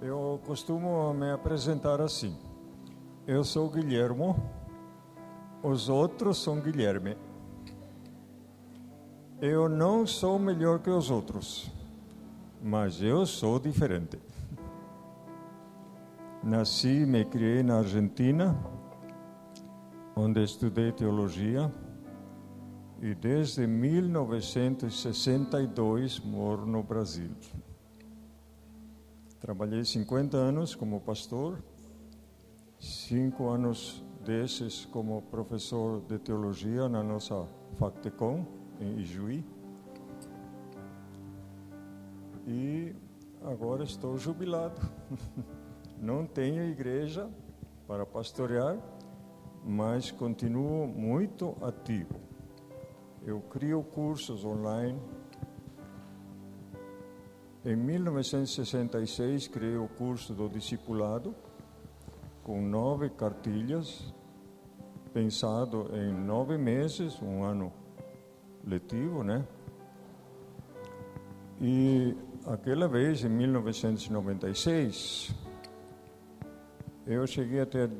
Eu costumo me apresentar assim. Eu sou Guilhermo, os outros são Guilherme. Eu não sou melhor que os outros, mas eu sou diferente. Nasci e me criei na Argentina, onde estudei teologia, e desde 1962 moro no Brasil. Trabalhei 50 anos como pastor, 5 anos desses como professor de teologia na nossa Factecom, em Ijuí. E agora estou jubilado. Não tenho igreja para pastorear, mas continuo muito ativo. Eu crio cursos online. Em 1966, criei o curso do discipulado, com 9 cartilhas, pensado em 9 meses, um ano letivo, né? E aquela vez, em 1996, eu cheguei a ter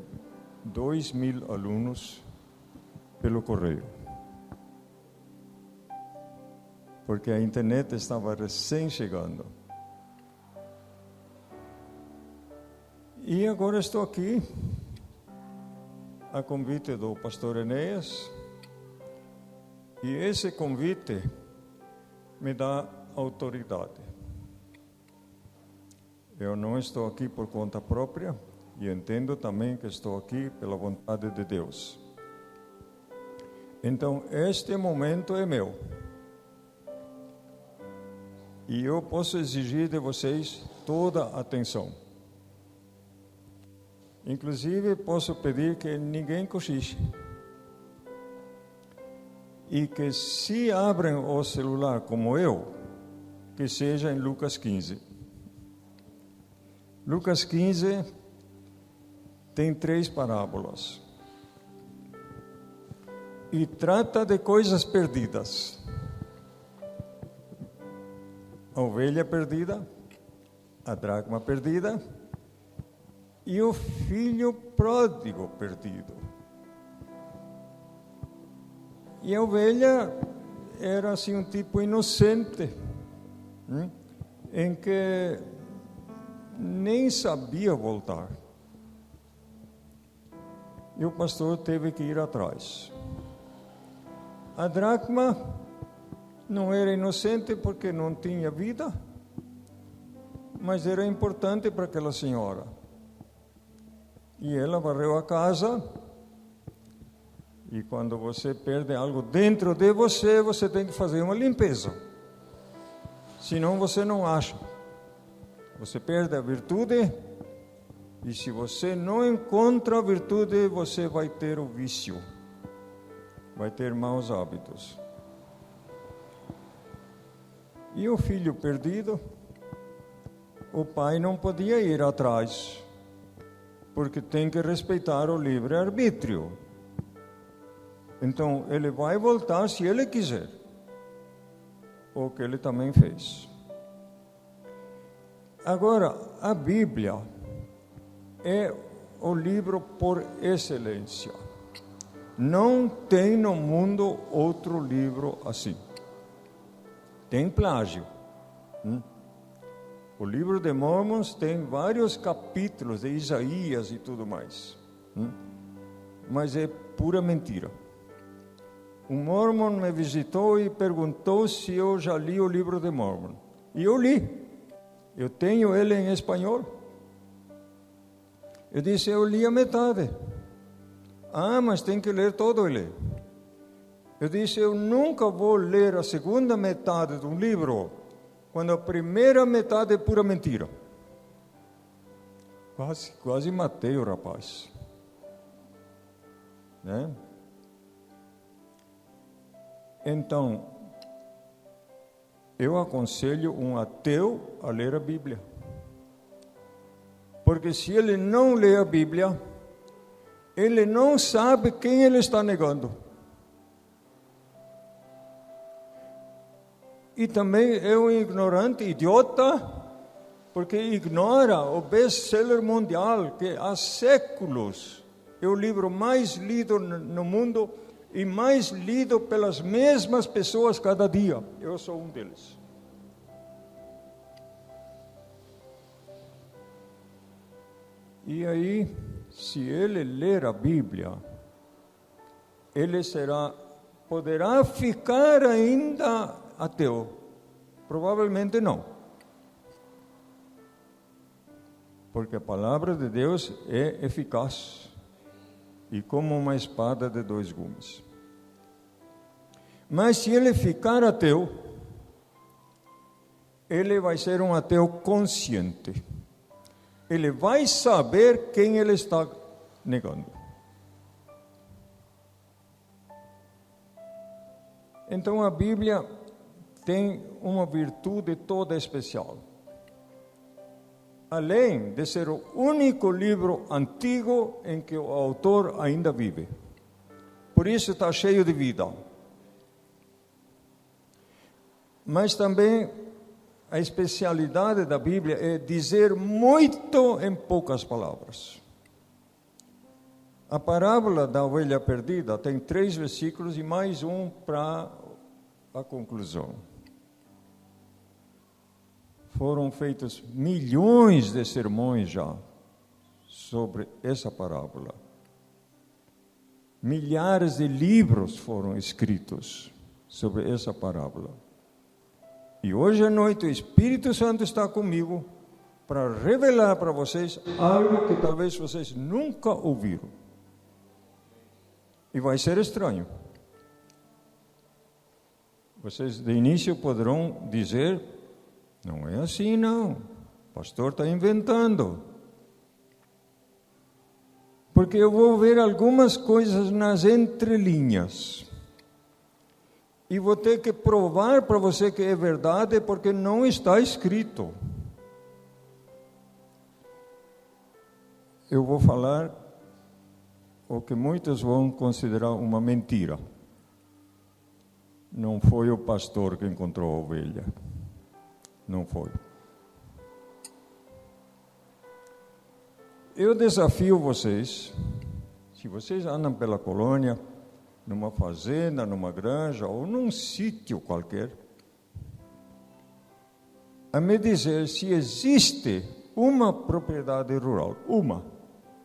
2.000 alunos pelo correio. Porque a internet estava recém chegando. E agora estou aqui, a convite do pastor Enéas, e esse convite me dá autoridade. Eu não estou aqui por conta própria, e entendo também que estou aqui pela vontade de Deus. Então, este momento é meu. E eu posso exigir de vocês toda a atenção. Inclusive, posso pedir que ninguém cochiche. E que se abrem o celular como eu, que seja em Lucas 15. Lucas 15 tem 3 parábolas. E trata de coisas perdidas. A ovelha perdida, a dracma perdida e o filho pródigo perdido. E a ovelha era assim um tipo inocente, em que nem sabia voltar. E o pastor teve que ir atrás. A dracma não era inocente porque não tinha vida, mas era importante para aquela senhora. E ela varreu a casa, e quando você perde algo dentro de você, você tem que fazer uma limpeza. Senão você não acha. Você perde a virtude, e se você não encontra a virtude, você vai ter o vício, vai ter maus hábitos. E o filho perdido, o pai não podia ir atrás, porque tem que respeitar o livre-arbítrio. Então, ele vai voltar se ele quiser, o que ele também fez. Agora, a Bíblia é o livro por excelência. Não tem no mundo outro livro assim. Tem plágio. O livro de Mormons tem vários capítulos de Isaías e tudo mais. Mas é pura mentira. Um Mormon me visitou e perguntou se eu já li o livro de Mormon. E eu li. Eu tenho ele em espanhol. Eu disse, eu li a metade. Ah, mas tem que ler todo ele. Eu disse, eu nunca vou ler a segunda metade de um livro quando a primeira metade é pura mentira. Quase matei o rapaz. Né? Então, eu aconselho um ateu a ler a Bíblia. Porque se ele não lê a Bíblia, ele não sabe quem ele está negando. E também é um ignorante, idiota, porque ignora o best-seller mundial, que há séculos é o livro mais lido no mundo e mais lido pelas mesmas pessoas cada dia. Eu sou um deles. E aí, se ele ler a Bíblia, ele poderá ficar ainda ateu? Provavelmente não. Porque a palavra de Deus é eficaz e como uma espada de dois gumes. Mas se ele ficar ateu, ele vai ser um ateu consciente. Ele vai saber quem ele está negando. Então a Bíblia tem uma virtude toda especial. Além de ser o único livro antigo em que o autor ainda vive. Por isso está cheio de vida. Mas também a especialidade da Bíblia é dizer muito em poucas palavras. A parábola da ovelha perdida tem 3 versículos e mais um para a conclusão. Foram feitos milhões de sermões já sobre essa parábola. Milhares de livros foram escritos sobre essa parábola. E hoje à noite o Espírito Santo está comigo para revelar para vocês algo que talvez vocês nunca ouviram. E vai ser estranho. Vocês de início poderão dizer: não é assim não, o pastor está inventando. Porque eu vou ver algumas coisas nas entrelinhas. E vou ter que provar para você que é verdade, porque não está escrito. Eu vou falar o que muitos vão considerar uma mentira. Não foi o pastor que encontrou a ovelha. Não foi. Eu desafio vocês, se vocês andam pela colônia, numa fazenda, numa granja ou num sítio qualquer, a me dizer se existe uma propriedade rural,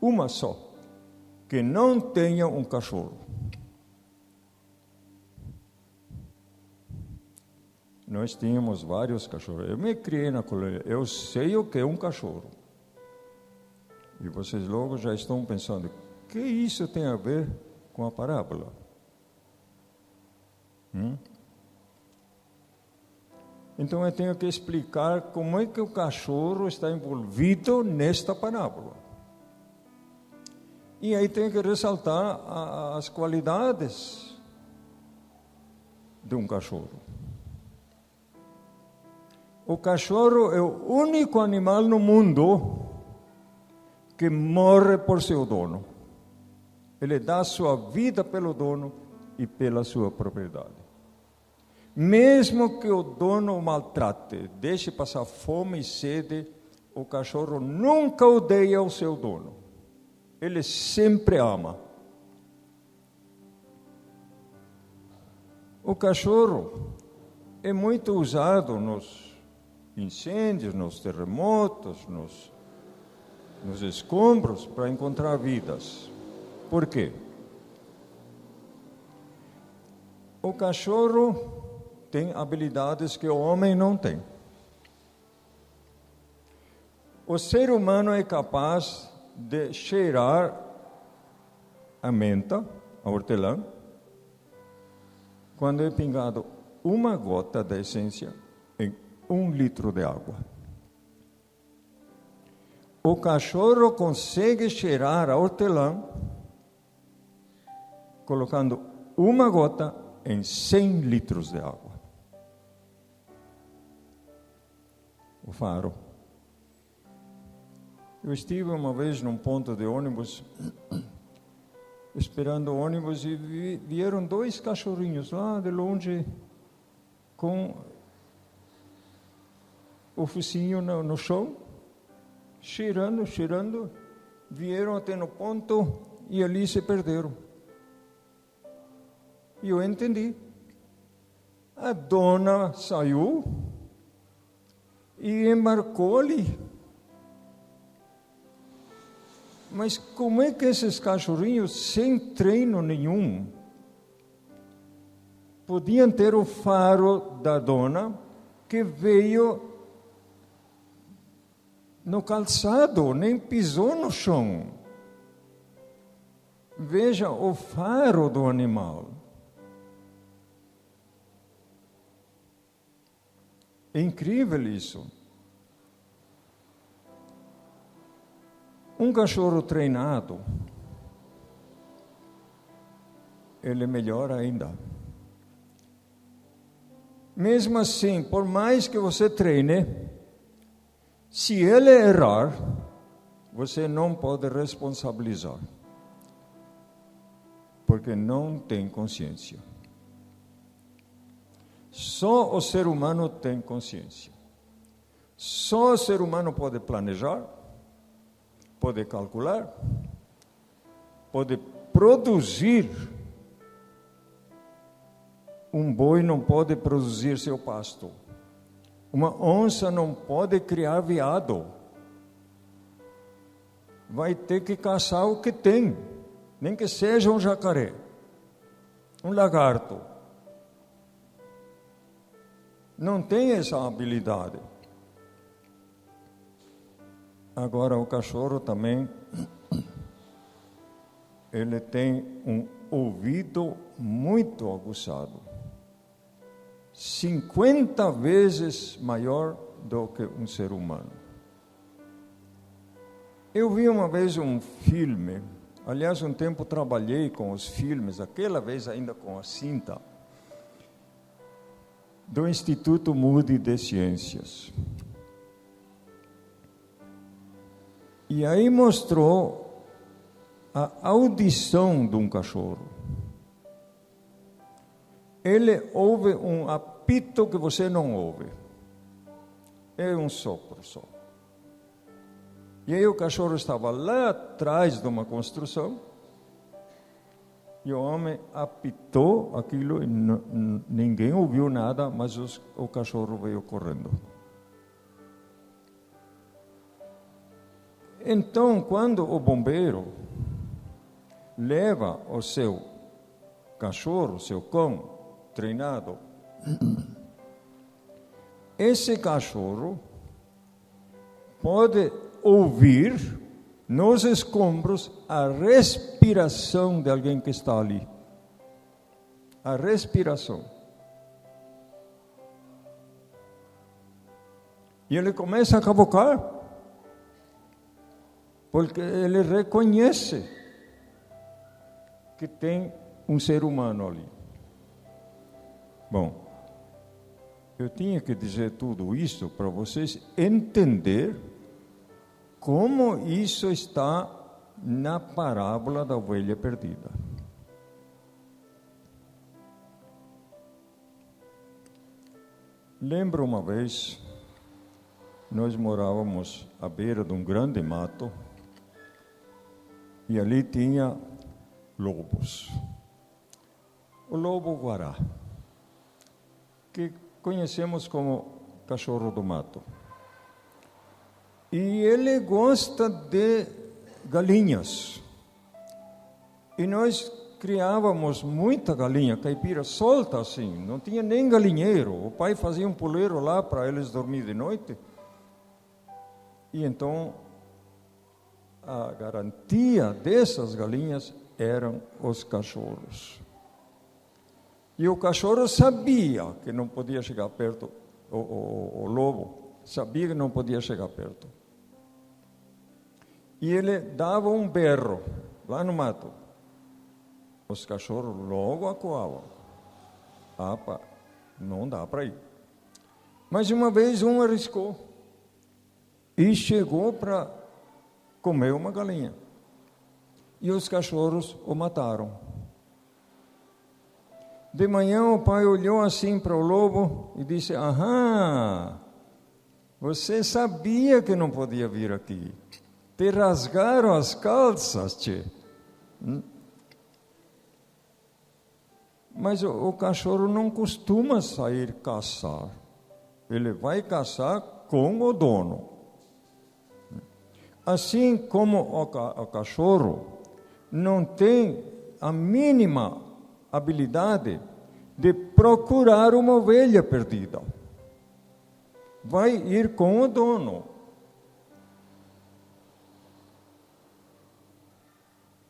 uma só, que não tenha um cachorro. Nós tínhamos vários cachorros. Eu me criei na colônia, eu sei o que é um cachorro. E vocês logo já estão pensando, o que isso tem a ver com a parábola? Então eu tenho que explicar como é que o cachorro está envolvido nesta parábola. E aí tenho que ressaltar as qualidades de um cachorro. O cachorro é o único animal no mundo que morre por seu dono. Ele dá sua vida pelo dono e pela sua propriedade. Mesmo que o dono o maltrate, deixe passar fome e sede, o cachorro nunca odeia o seu dono. Ele sempre ama. O cachorro é muito usado nos incêndios, nos terremotos, nos escombros para encontrar vidas. Por quê? O cachorro tem habilidades que o homem não tem. O ser humano é capaz de cheirar a menta, a hortelã, quando é pingado uma gota da essência em 1 litro de água. O cachorro consegue cheirar a hortelã colocando uma gota em 100 litros de água. O faro. Eu estive uma vez num ponto de ônibus, esperando o ônibus, e vieram 2 cachorrinhos lá de longe, com o focinho no chão, cheirando, vieram até no ponto e ali se perderam. E eu entendi. A dona saiu e embarcou ali. Mas como é que esses cachorrinhos, sem treino nenhum, podiam ter o faro da dona que veio no calçado, nem pisou no chão? Veja o faro do animal. É incrível isso. Um cachorro treinado, ele é melhor ainda. Mesmo assim, por mais que você treine, se ele errar, você não pode responsabilizar, porque não tem consciência. Só o ser humano tem consciência. Só o ser humano pode planejar, pode calcular, pode produzir. Um boi não pode produzir seu pasto. Uma onça não pode criar veado. Vai ter que caçar o que tem, nem que seja um jacaré, um lagarto. Não tem essa habilidade. Agora o cachorro também, ele tem um ouvido muito aguçado. 50 vezes maior do que um ser humano. Eu vi uma vez um filme, aliás, um tempo trabalhei com os filmes, aquela vez ainda com a cinta, do Instituto Moody de Ciências. E aí mostrou a audição de um cachorro. Ele ouve um apito que você não ouve. É um sopro só. E aí o cachorro estava lá atrás de uma construção, e o homem apitou aquilo e ninguém ouviu nada, mas o cachorro veio correndo. Então, quando o bombeiro leva o seu cachorro, seu cão, treinado, esse cachorro pode ouvir nos escombros a respiração de alguém que está ali. A respiração. E ele começa a cavocar, porque ele reconhece que tem um ser humano ali. Bom, eu tinha que dizer tudo isso para vocês entenderem como isso está na parábola da ovelha perdida. Lembro uma vez, nós morávamos à beira de um grande mato e ali tinha lobos. O lobo-guará, que conhecemos como cachorro do mato. E ele gosta de galinhas. E nós criávamos muita galinha, caipira, solta assim, não tinha nem galinheiro. O pai fazia um puleiro lá para eles dormir de noite. E então, a garantia dessas galinhas eram os cachorros. E o cachorro sabia que não podia chegar perto, o lobo sabia que não podia chegar perto. E ele dava um berro lá no mato. Os cachorros logo acuavam. Não dá para ir. Mas uma vez um arriscou e chegou para comer uma galinha. E os cachorros o mataram. De manhã o pai olhou assim para o lobo e disse: aham, Você sabia que não podia vir aqui. Te rasgaram as calças, tchê. Mas o cachorro não costuma sair caçar. Ele vai caçar com o dono. Assim como o cachorro não tem a mínima habilidade de procurar uma ovelha perdida. Vai ir com o dono.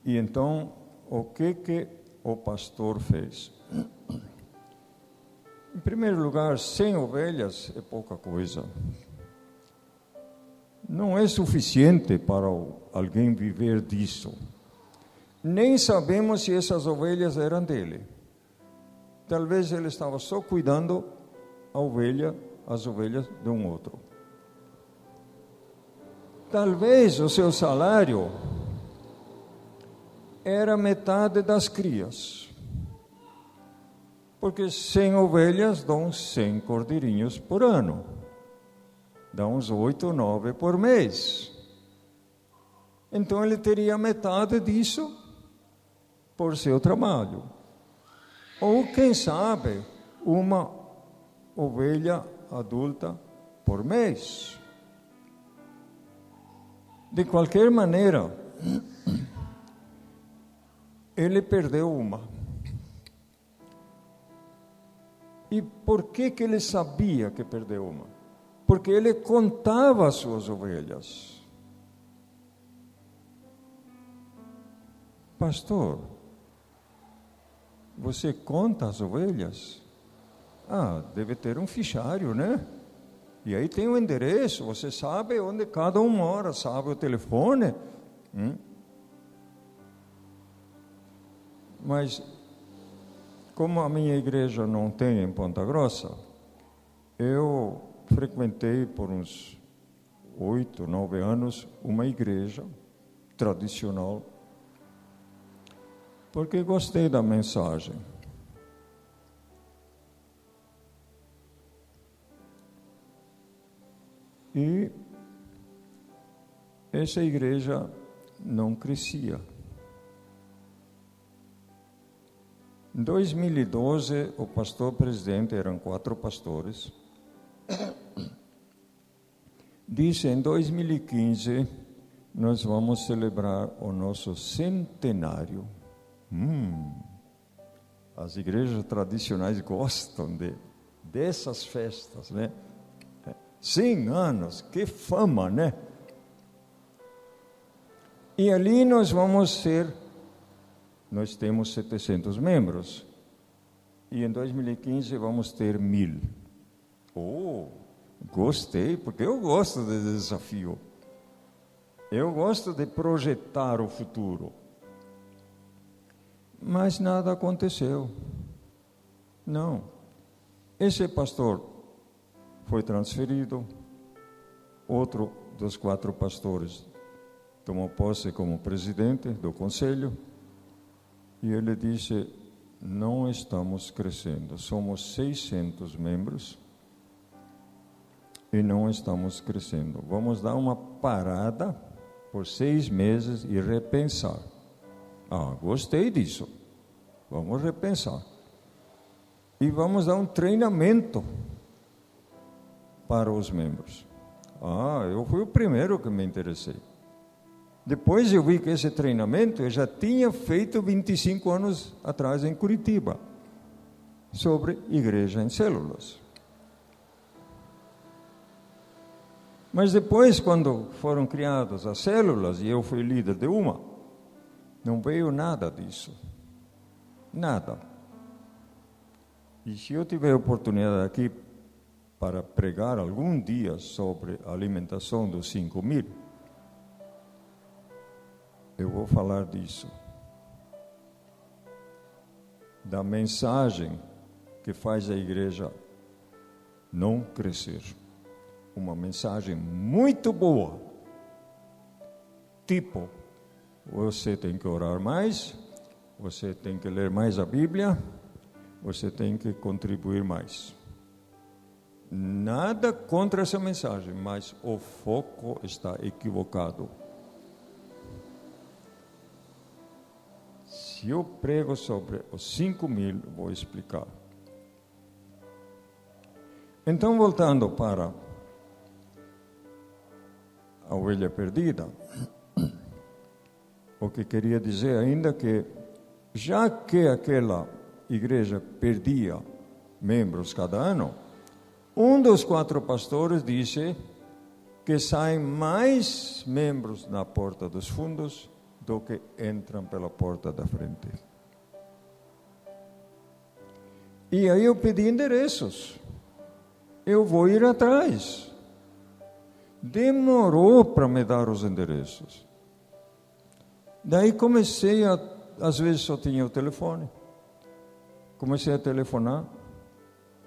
E então, o que o pastor fez? Em primeiro lugar, 100 ovelhas é pouca coisa. Não é suficiente para alguém viver disso. Nem sabemos se essas ovelhas eram dele. Talvez ele estava só cuidando as ovelhas de um outro. Talvez o seu salário era metade das crias. Porque 100 ovelhas dão 100 cordeirinhos por ano. Dá uns 8 ou 9 por mês. Então ele teria metade disso por seu trabalho. Ou, quem sabe, uma ovelha adulta por mês. De qualquer maneira, ele perdeu uma. E por que ele sabia que perdeu uma? Porque ele contava as suas ovelhas. Pastor, você conta as ovelhas? Deve ter um fichário, né? E aí tem o endereço, você sabe onde cada um mora, sabe o telefone. Mas, como a minha igreja não tem em Ponta Grossa, eu frequentei por uns 8, 9 anos uma igreja tradicional, porque gostei da mensagem. E essa igreja não crescia. Em 2012, o pastor presidente, eram 4 pastores, disse: em 2015 nós vamos celebrar o nosso centenário. As igrejas tradicionais gostam dessas festas, né? 100 anos, que fama, né? E ali nós temos 700 membros, e em 2015 vamos ter 1000. Gostei, porque eu gosto de desafio. Eu gosto de projetar o futuro. Mas nada aconteceu. Não. Esse pastor foi transferido. Outro dos 4 pastores tomou posse como presidente do conselho. E ele disse: não estamos crescendo. Somos 600 membros. E não estamos crescendo. Vamos dar uma parada por 6 meses e repensar. Gostei disso. Vamos repensar. E vamos dar um treinamento para os membros. Eu fui o primeiro que me interessei. Depois eu vi que esse treinamento eu já tinha feito 25 anos atrás em Curitiba, sobre igreja em células. Mas depois, quando foram criadas as células, e eu fui líder de uma, não veio nada disso. Nada. E se eu tiver oportunidade aqui para pregar algum dia sobre a alimentação dos 5.000, eu vou falar disso. Da mensagem que faz a igreja não crescer. Uma mensagem muito boa. Tipo, você tem que orar mais, você tem que ler mais a Bíblia, você tem que contribuir mais. nada contra essa mensagem, mas o foco está equivocado. Se eu prego sobre os 5.000, vou explicar. Então, voltando para a ovelha perdida, o que queria dizer ainda que, já que aquela igreja perdia membros cada ano, um dos 4 pastores disse que saem mais membros na porta dos fundos do que entram pela porta da frente. E aí eu pedi endereços. Eu vou ir atrás. Demorou para me dar os endereços. Daí comecei às vezes só tinha o telefone. Comecei a telefonar,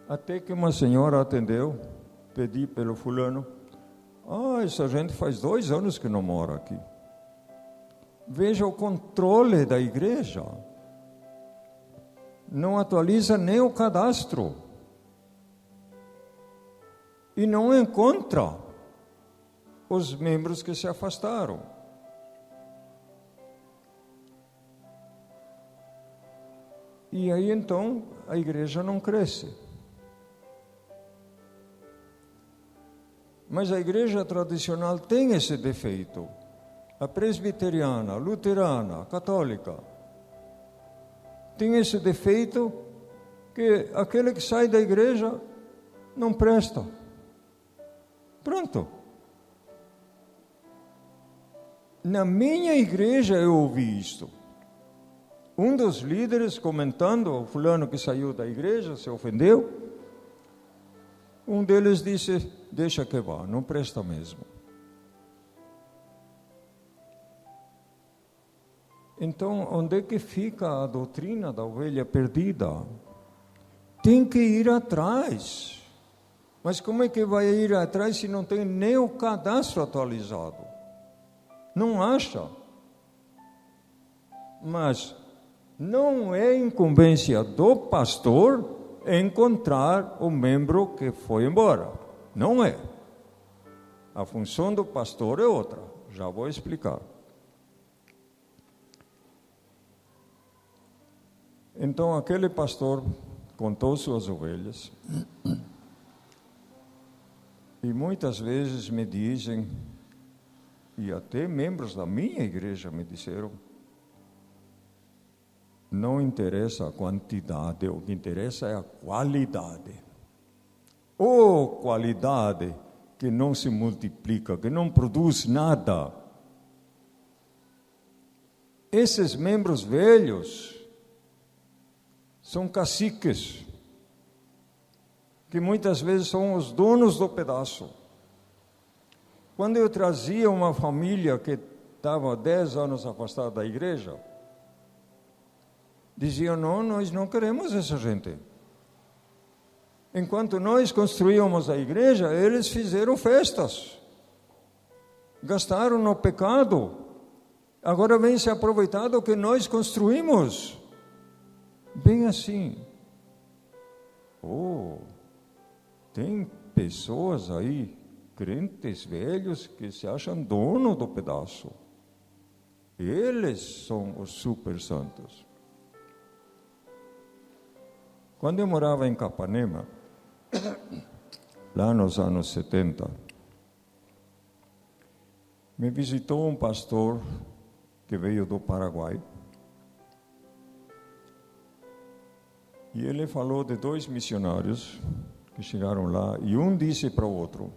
até que uma senhora atendeu, pedi pelo fulano. Essa gente faz 2 anos que não mora aqui. Veja o controle da igreja. Não atualiza nem o cadastro. E não encontra os membros que se afastaram. E aí então a igreja não cresce. Mas a igreja tradicional tem esse defeito. A presbiteriana, a luterana, a católica, tem esse defeito que aquele que sai da igreja não presta. Pronto. Na minha igreja eu ouvi isto. Um dos líderes comentando, o fulano que saiu da igreja, se ofendeu, um deles disse, deixa que vá, não presta mesmo. Então, onde é que fica a doutrina da ovelha perdida? Tem que ir atrás. Mas como é que vai ir atrás se não tem nem o cadastro atualizado? Não acha. Mas não é incumbência do pastor encontrar o membro que foi embora. Não é. A função do pastor é outra. Já vou explicar. Então, aquele pastor contou suas ovelhas. E muitas vezes me dizem, e até membros da minha igreja me disseram, não interessa a quantidade, o que interessa é a qualidade. Qualidade que não se multiplica, que não produz nada. Esses membros velhos são caciques, que muitas vezes são os donos do pedaço. Quando eu trazia uma família que estava 10 anos afastada da igreja, diziam, não, nós não queremos essa gente. Enquanto nós construíamos a igreja, eles fizeram festas, gastaram no pecado, agora vem se aproveitar do que nós construímos. Bem assim. Tem pessoas aí, crentes velhos, que se acham dono do pedaço. Eles são os super santos. Quando eu morava em Capanema, lá nos anos 70, me visitou um pastor que veio do Paraguai. E ele falou de 2 missionários que chegaram lá, e um disse para o outro,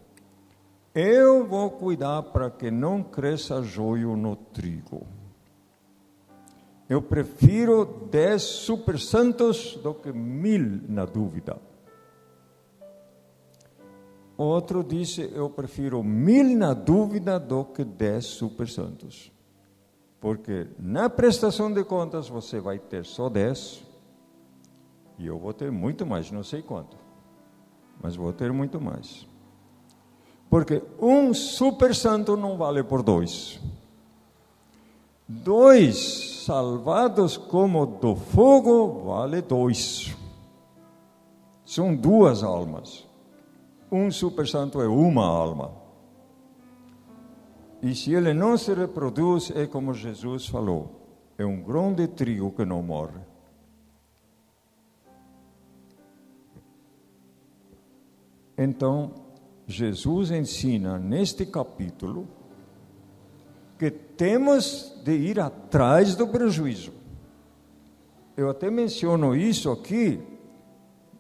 eu vou cuidar para que não cresça joio no trigo. Eu prefiro 10 super santos do que 1000 na dúvida. O outro disse, eu prefiro 1000 na dúvida do que 10 super santos. Porque na prestação de contas você vai ter só 10, e eu vou ter muito mais, não sei quanto, mas vou ter muito mais. Porque um super santo não vale por 2. 2 salvados como do fogo vale 2. São 2 almas. Um super santo é uma alma. E se ele não se reproduz, é como Jesus falou, é um grão de trigo que não morre. Então, Jesus ensina neste capítulo que temos de ir atrás do prejuízo. Eu até menciono isso aqui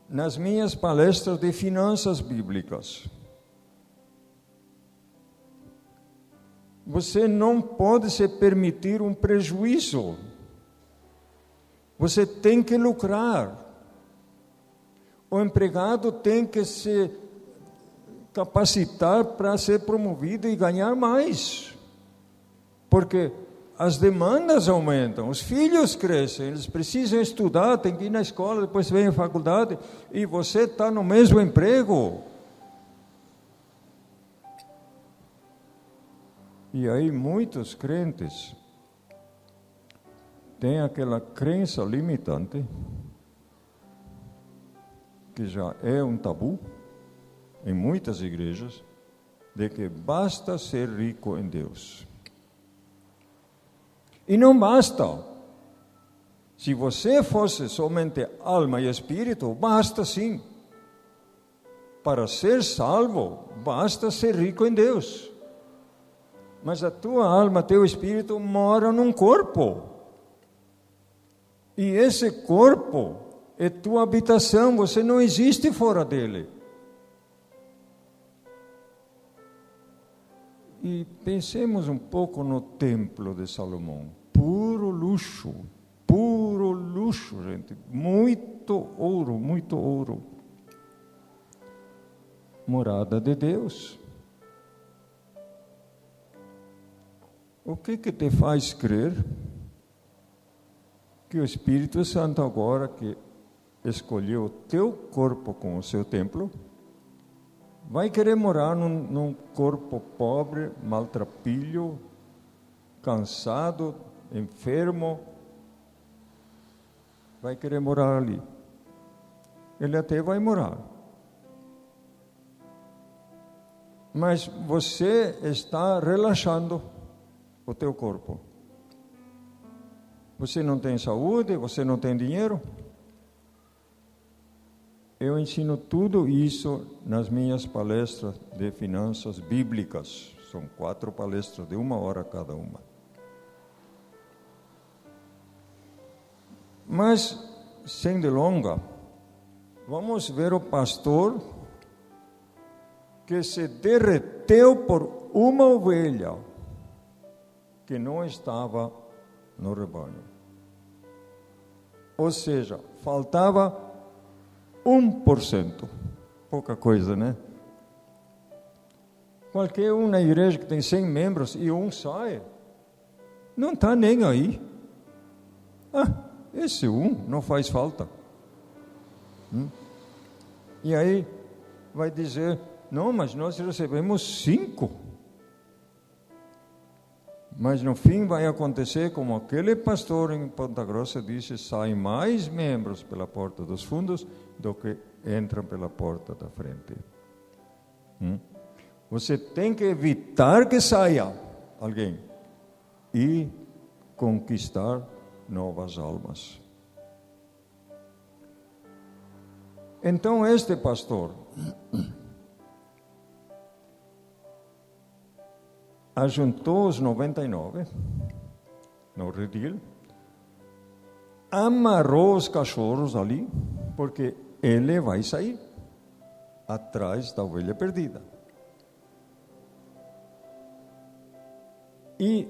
nas minhas palestras de finanças bíblicas. Você não pode se permitir um prejuízo. Você tem que lucrar. O empregado tem que se capacitar para ser promovido e ganhar mais. Porque as demandas aumentam, os filhos crescem, eles precisam estudar, tem que ir na escola, depois vem a faculdade, e você está no mesmo emprego. E aí muitos crentes têm aquela crença limitante, que já é um tabu em muitas igrejas, de que basta ser rico em Deus. E não basta. Se você fosse somente alma e espírito, basta sim. Para ser salvo, basta ser rico em Deus. Mas a tua alma, teu espírito mora num corpo. E esse corpo é tua habitação, você não existe fora dele. E pensemos um pouco no templo de Salomão. Puro luxo, gente. Muito ouro, muito ouro. Morada de Deus. O que te faz crer que o Espírito Santo, agora que escolheu o teu corpo como o seu templo, vai querer morar num corpo pobre, maltrapilho, cansado, enfermo? Vai querer morar ali. Ele até vai morar. Mas você está relaxando o teu corpo. Você não tem saúde, você não tem dinheiro. Eu ensino tudo isso nas minhas palestras de finanças bíblicas. São 4 palestras de 1 hora cada uma. Mas, sem delonga, vamos ver o pastor que se derreteu por uma ovelha que não estava no rebanho. Ou seja, faltava 1%. Pouca coisa, né? Qualquer um na igreja que tem 100 membros e um sai, não está nem aí. Esse não faz falta. E aí vai dizer, não, mas nós recebemos 5. Mas no fim vai acontecer como aquele pastor em Ponta Grossa disse, saem mais membros pela porta dos fundos do que entram pela porta da frente. Você tem que evitar que saia alguém e conquistar novas almas. Então este pastor ajuntou os 99 no redil, amarrou os cachorros ali, porque ele vai sair atrás da ovelha perdida. E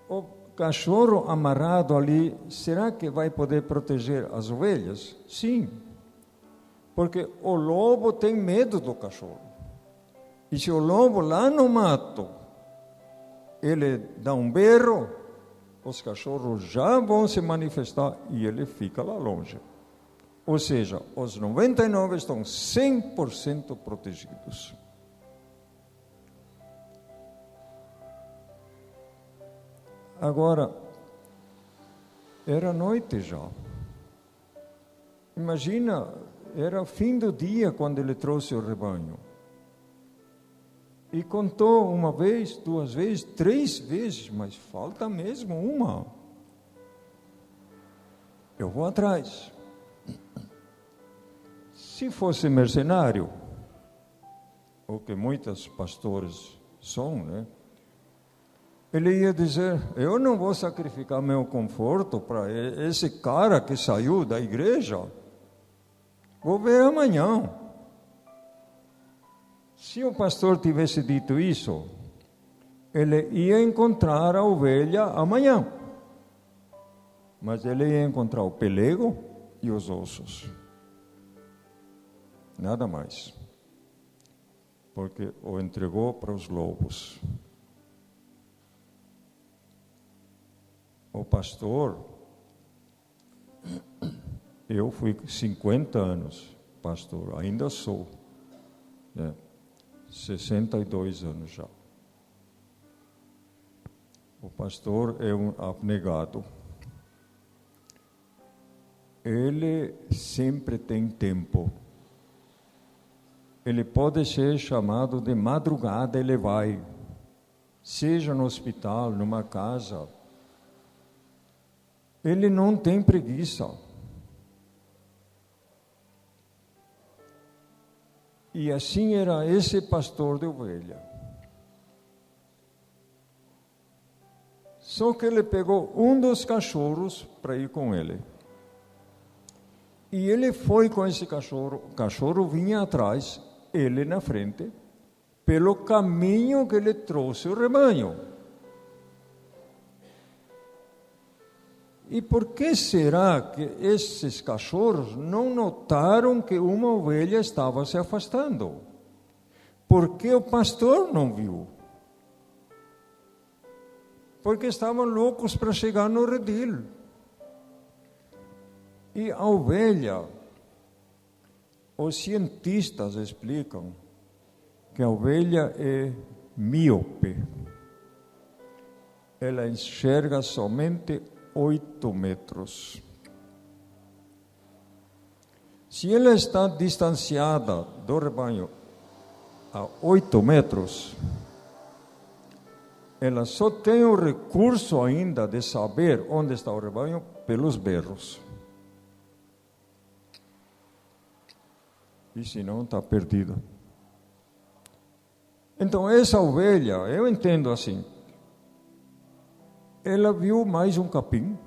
o cachorro amarrado ali, será que vai poder proteger as ovelhas? Sim, porque o lobo tem medo do cachorro. E se o lobo lá no mato, ele dá um berro, os cachorros já vão se manifestar e ele fica lá longe. Ou seja, os 99 estão 100% protegidos. Agora, era noite já. Imagina, Era fim do dia quando ele trouxe o rebanho. E contou uma vez, 2 vezes, 3 vezes, mas falta mesmo uma. Eu vou atrás. Se fosse mercenário, o que muitos pastores são, né? Ele ia dizer, eu não vou sacrificar meu conforto para esse cara que saiu da igreja. Vou ver amanhã. Se o pastor tivesse dito isso, ele ia encontrar a ovelha amanhã. Mas ele ia encontrar o pelego e os ossos. Nada mais. Porque o entregou para os lobos. O pastor, eu fui 50 anos pastor, ainda sou, né? 62 anos já. O pastor é um abnegado. Ele sempre tem tempo. Ele pode ser chamado de madrugada, ele vai, seja no hospital, numa casa. Ele não tem preguiça. E assim era esse pastor de ovelha. Só que ele pegou um dos cachorros para ir com ele. E ele foi com esse cachorro, o cachorro vinha atrás, ele na frente, pelo caminho que ele trouxe o rebanho. E por que será que esses cachorros não notaram que uma ovelha estava se afastando? Porque o pastor não viu. Porque estavam loucos para chegar no redil. E a ovelha, os cientistas explicam que a ovelha é míope. Ela enxerga somente 8 metros. Se ela está distanciada do rebanho a 8 metros, ela só tem o recurso ainda de saber onde está o rebanho pelos berros. E se não, está perdida. Então, essa ovelha, eu entendo assim, ela viu mais um capim,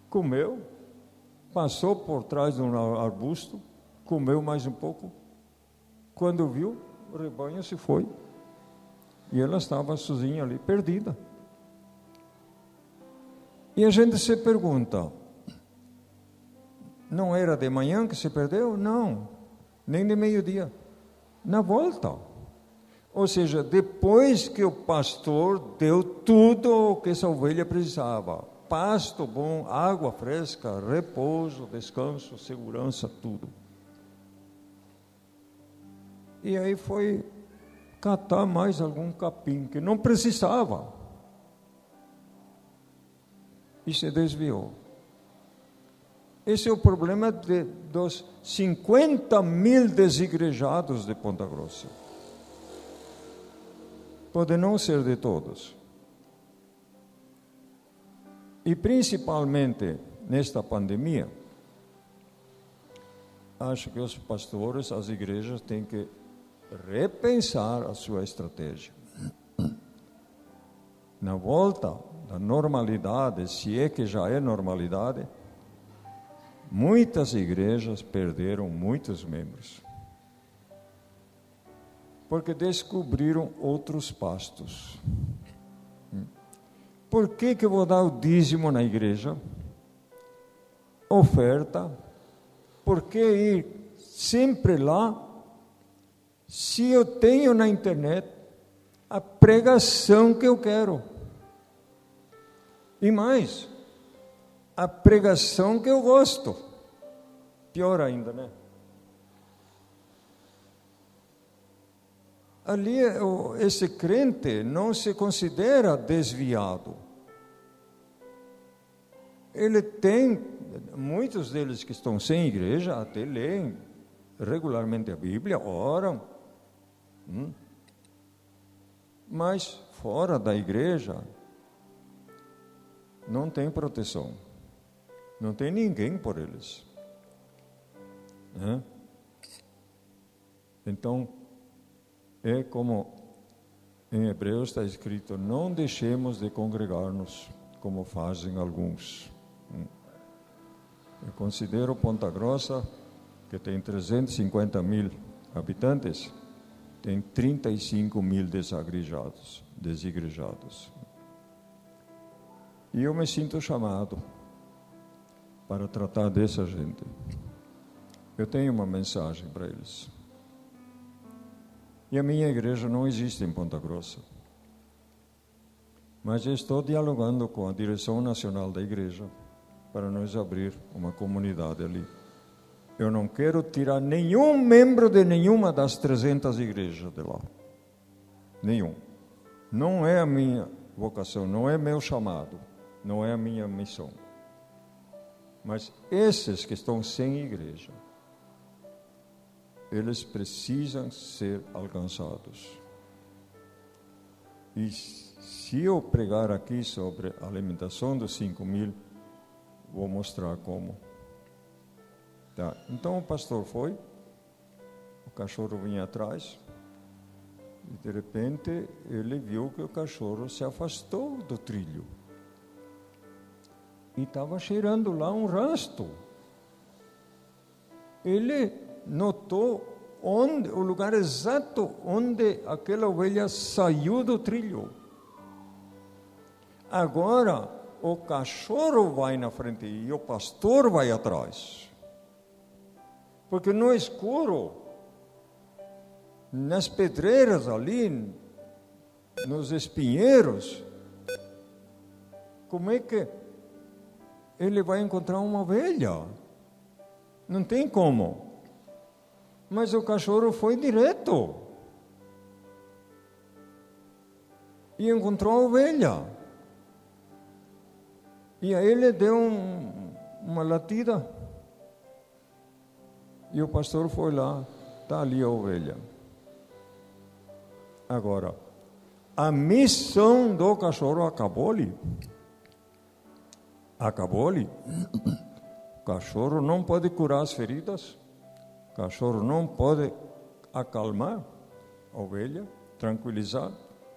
comeu, passou por trás de um arbusto, comeu mais um pouco. Quando viu, o rebanho se foi. E ela estava sozinha ali, perdida. E a gente se pergunta, não era de manhã que se perdeu? Não, nem de meio-dia. Na volta. Ou seja, depois que o pastor deu tudo o que essa ovelha precisava. Pasto bom, água fresca, repouso, descanso, segurança, tudo. E aí foi catar mais algum capim que não precisava. E se desviou. Esse é o problema dos 50.000 desigrejados de Ponta Grossa. Pode não ser de todos. E principalmente nesta pandemia, acho que os pastores, as igrejas têm que repensar a sua estratégia. Na volta da normalidade, se é que já é normalidade, muitas igrejas perderam muitos membros. Porque descobriram outros pastos. Por que eu vou dar o dízimo na igreja? Oferta. Por que ir sempre lá? Se eu tenho na internet a pregação que eu quero. E mais, a pregação que eu gosto. Pior ainda, né? Ali, esse crente não se considera desviado. Ele tem muitos deles que estão sem igreja até leem regularmente a Bíblia, oram. Mas fora da igreja não tem proteção. Não tem ninguém por eles. Então, é como em Hebreus está escrito: não deixemos de congregar-nos, como fazem alguns. Eu considero Ponta Grossa, que tem 350.000 habitantes, tem 35.000 desigrejados. E eu me sinto chamado para tratar dessa gente. Eu tenho uma mensagem para eles. E a minha igreja não existe em Ponta Grossa. Mas eu estou dialogando com a direção nacional da igreja para nós abrir uma comunidade ali. Eu não quero tirar nenhum membro de nenhuma das 300 igrejas de lá. Nenhum. Não é a minha vocação, não é meu chamado, não é a minha missão. Mas esses que estão sem igreja, eles precisam ser alcançados. E se eu pregar aqui sobre a alimentação dos 5.000, vou mostrar como. Tá. Então o pastor foi, o cachorro vinha atrás, e de repente ele viu que o cachorro se afastou do trilho. E estava cheirando lá um rasto. Ele notou o lugar exato onde aquela ovelha saiu do trilho. Agora, o cachorro vai na frente e o pastor vai atrás. Porque no escuro, nas pedreiras ali, nos espinheiros, como é que ele vai encontrar uma ovelha? Não tem como. Mas o cachorro foi direto e encontrou a ovelha. E aí ele deu uma latida e o pastor foi lá, está ali a ovelha. Agora, a missão do cachorro acabou ali. Acabou ali. O cachorro não pode curar as feridas. O cachorro não pode acalmar a ovelha, tranquilizar,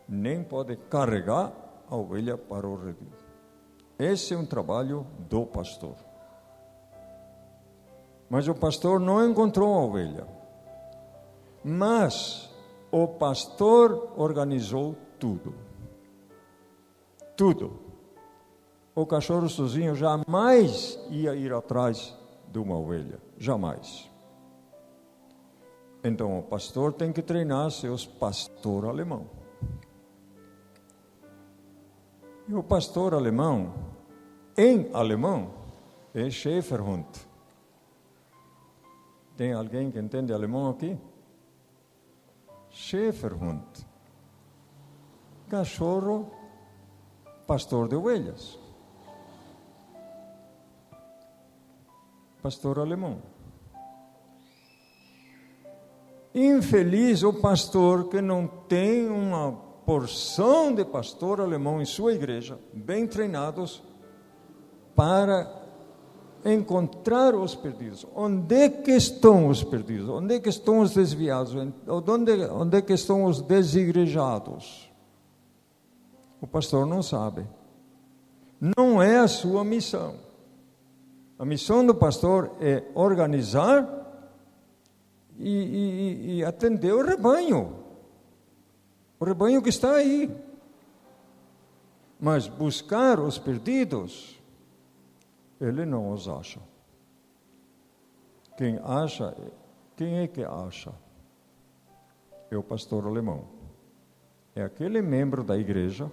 nem pode carregar a ovelha para o redil. Esse é um trabalho do pastor. Mas o pastor não encontrou a ovelha. Mas o pastor organizou tudo. Tudo. O cachorro sozinho jamais ia ir atrás de uma ovelha. Jamais. Então, o pastor tem que treinar seus pastor alemão. E o pastor alemão, em alemão, é Schäferhund. Tem alguém que entende alemão aqui? Schäferhund. Cachorro, pastor de ovelhas. Pastor alemão. Infeliz o pastor que não tem uma porção de pastor alemão em sua igreja, bem treinados, para encontrar os perdidos. Onde é que estão os perdidos? Onde é que estão os desviados? Onde é que estão os desigrejados? O pastor não sabe. Não é a sua missão. A missão do pastor é organizar e atender o rebanho que está aí. Mas buscar os perdidos, ele não os acha. Quem é que acha? É o pastor alemão. É aquele membro da igreja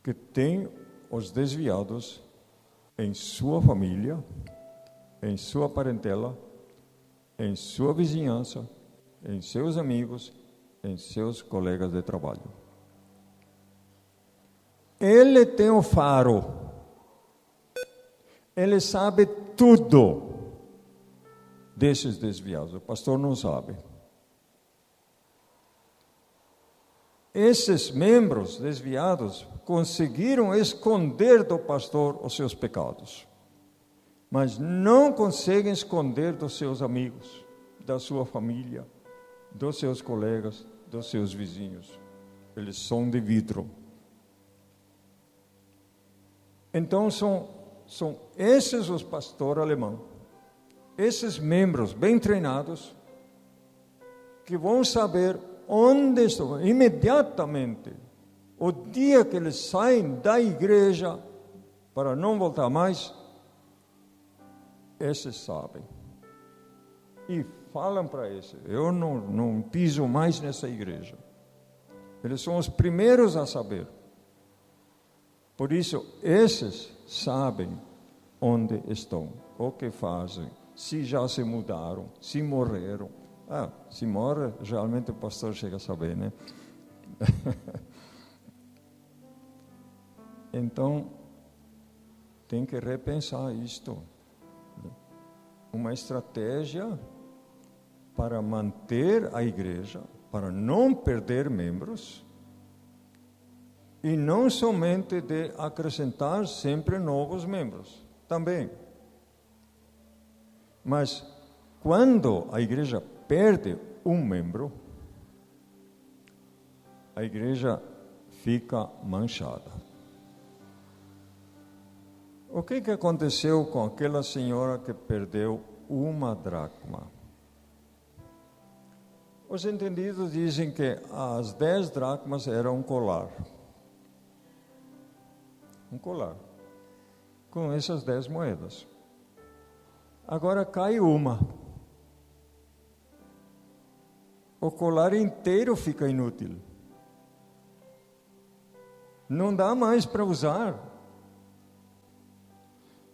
que tem os desviados em sua família, em sua parentela, em sua vizinhança, em seus amigos, em seus colegas de trabalho. Ele tem o faro Ele sabe tudo desses desviados. O pastor não sabe. Esses membros desviados conseguiram esconder do pastor os seus pecados, mas não conseguem esconder dos seus amigos, da sua família, dos seus colegas, dos seus vizinhos. Eles são de vidro. Então são esses os pastores alemães, esses membros bem treinados, que vão saber onde estão, imediatamente, o dia que eles saem da igreja para não voltar mais, esses sabem. E falam para esses, eu não piso mais nessa igreja. Eles são os primeiros a saber. Por isso, esses sabem onde estão, o que fazem, se já se mudaram, se morreram. Se morre, geralmente o pastor chega a saber, né? Então, tem que repensar isto. Uma estratégia para manter a igreja, para não perder membros, e não somente de acrescentar sempre novos membros, também. Mas, quando a igreja perde um membro, a igreja fica manchada. O que aconteceu com aquela senhora que perdeu uma dracma? Os entendidos dizem que as 10 dracmas eram um colar. Um colar. Com essas 10 moedas. Agora cai uma. O colar inteiro fica inútil. Não dá mais para usar.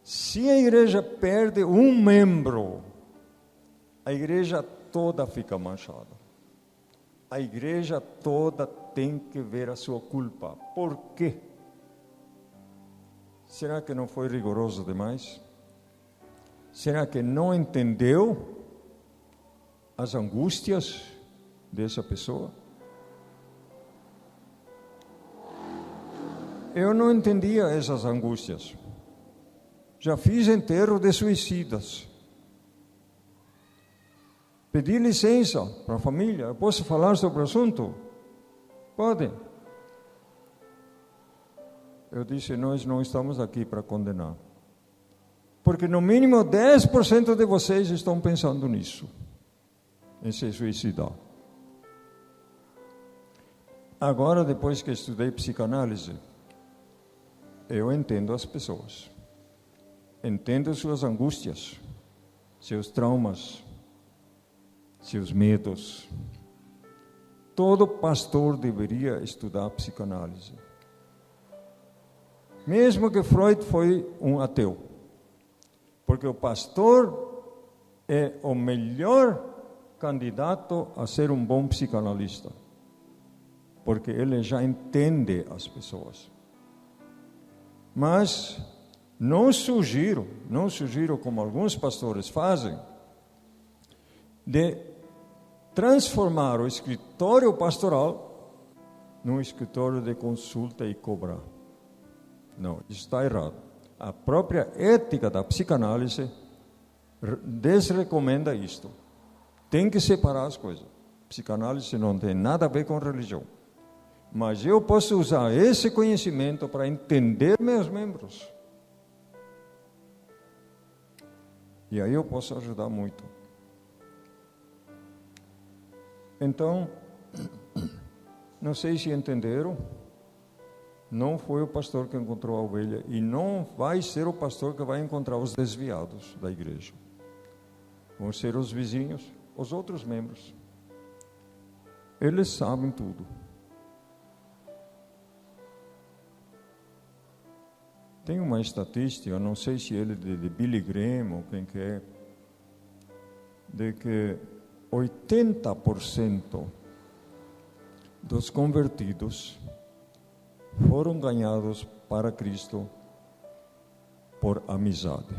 Se a igreja perde um membro, a igreja toda fica manchada. A igreja toda tem que ver a sua culpa. Por quê? Será que não foi rigoroso demais? Será que não entendeu as angústias dessa pessoa? Eu não entendia essas angústias. Já fiz enterro de suicidas. Pedi licença para a família. Eu posso falar sobre o assunto? Pode. Eu disse, nós não estamos aqui para condenar. Porque no mínimo 10% de vocês estão pensando nisso. Em se suicidar. Agora, depois que estudei psicanálise, eu entendo as pessoas. Entendo suas angústias, seus traumas, seus medos. Todo pastor deveria estudar psicanálise. Mesmo que Freud foi um ateu. Porque o pastor é o melhor candidato a ser um bom psicanalista. Porque ele já entende as pessoas. Mas não sugiro como alguns pastores fazem, de transformar o escritório pastoral num escritório de consulta e cobrar. Não, isso está errado. A própria ética da psicanálise desrecomenda isto. Tem que separar as coisas. Psicanálise não tem nada a ver com religião. Mas eu posso usar esse conhecimento para entender meus membros. E aí eu posso ajudar muito. Então, não sei se entenderam, não foi o pastor que encontrou a ovelha e não vai ser o pastor que vai encontrar os desviados da igreja. Vão ser os vizinhos, os outros membros. Eles sabem tudo. Tem uma estatística, eu não sei se ele é de Billy Graham ou quem que é, de que 80% dos convertidos foram ganhados para Cristo por amizade.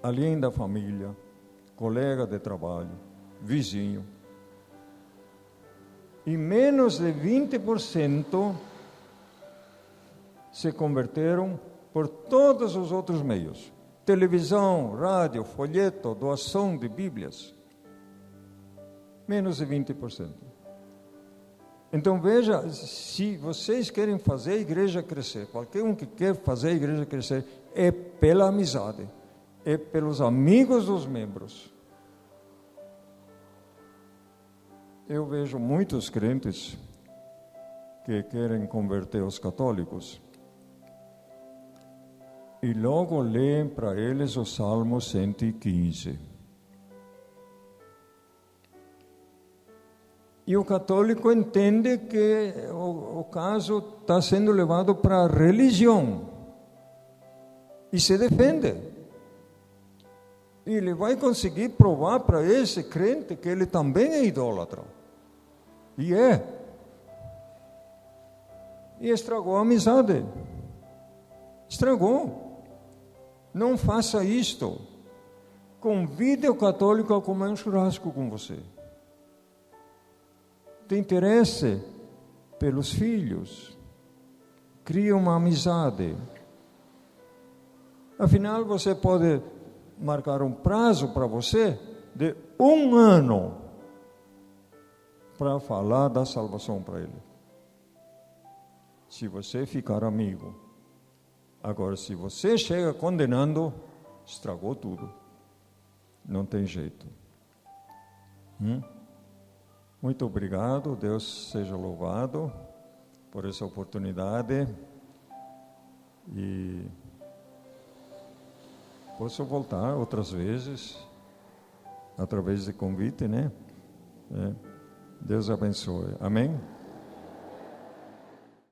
Além da família, colega de trabalho, vizinho. E menos de 20% se converteram por todos os outros meios. Televisão, rádio, folheto, doação de Bíblias. Menos de 20%. Então veja, se vocês querem fazer a igreja crescer, qualquer um que quer fazer a igreja crescer, é pela amizade, é pelos amigos dos membros. Eu vejo muitos crentes que querem converter os católicos e logo leem para eles o Salmo 115. E o católico entende que o caso está sendo levado para a religião e se defende. E ele vai conseguir provar para esse crente que ele também é idólatra. E é. E estragou a amizade. Estragou. Não faça isto. Convide o católico a comer um churrasco com você. Tem interesse pelos filhos. Cria uma amizade. Afinal, você pode marcar um prazo para você de 1 ano para falar da salvação para ele. Se você ficar amigo. Agora, se você chega condenando, estragou tudo. Não tem jeito. Muito obrigado. Deus seja louvado por essa oportunidade. E posso voltar outras vezes, através de convite, né? Deus abençoe. Amém?